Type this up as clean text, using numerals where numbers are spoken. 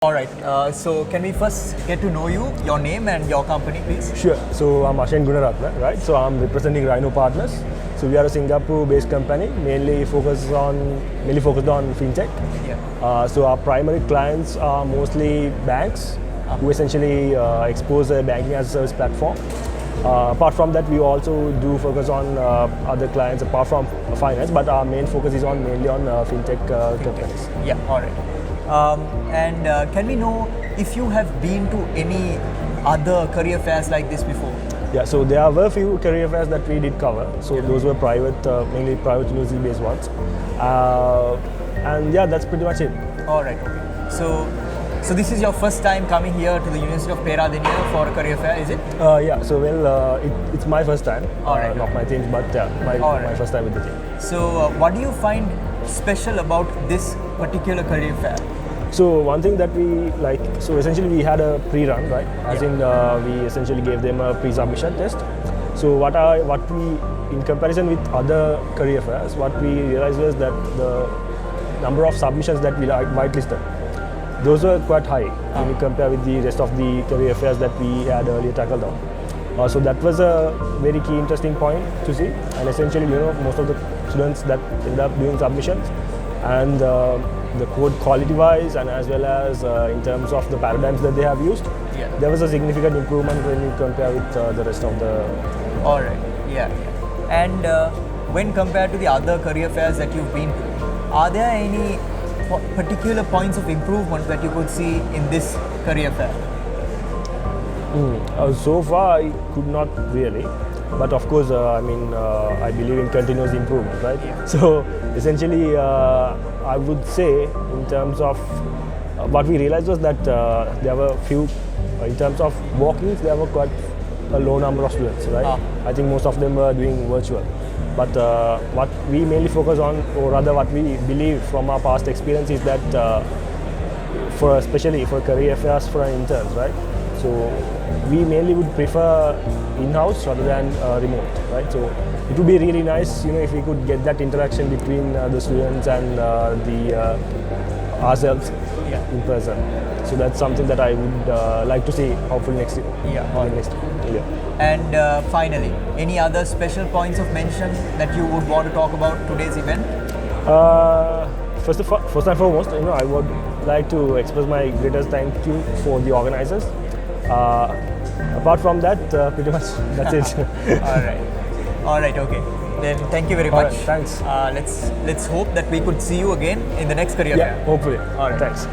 All right. So can we first get to know you, your name and your company, please? Sure. So I'm Ashen Gunarathne, right? So I'm representing Rhino Partners. So we are a Singapore-based company, mainly focused on fintech. Yeah. So our primary clients are mostly banks, who essentially expose a banking as a service platform. Apart from that, we also do focus on other clients apart from finance, but our main focus is mainly on fintech companies. Yeah. All right. Can we know if you have been to any other career fairs like this before? Yeah, so there were a few career fairs that we did cover. So those were private, mainly private university-based ones. And yeah, that's pretty much it. All right. Okay. So this is your first time coming here to the University of Peradeniya for a career fair, is it? Yeah, so it's my first time. All right. Not my team, but yeah, my first time with the team. So what do you find special about this particular career fair? So one thing that we like, so essentially we had a pre-run, right? As in we essentially gave them a pre-submission test. So what we, in comparison with other career fairs, what we realized was that the number of submissions that we whitelisted, those were quite high when you compare with the rest of the career fairs that we had earlier tackled on. So that was a very key interesting point to see. And essentially, most of the students that ended up doing submissions and the code quality-wise and as well as in terms of the paradigms that they have used, there was a significant improvement when you compare with the rest of the... All right, yeah. And when compared to the other career fairs that you've been to, are there any particular points of improvement that you could see in this career fair? So far, I could not really. But of course, I believe in continuous improvement, right? Yeah. So essentially, I would say in terms of what we realized was that there were few, in terms of walk-ins, there were quite a low number of students, right? I think most of them were doing virtual. But what we mainly focus on, or rather what we believe from our past experience is that especially for career fairs for our interns, right? So we mainly would prefer in-house rather than remote, right? So it would be really nice, if we could get that interaction between the students and ourselves in person. So that's something that I would like to see hopefully next year. Next year. And finally, any other special points of mention that you would want to talk about today's event? First and foremost, I would like to express my greatest thank you for the organizers. Apart from that, pretty much that's it. All right, okay. Then thank you very much. Thanks. Let's hope that we could see you again in the next career fair. Hopefully. All right. Thanks.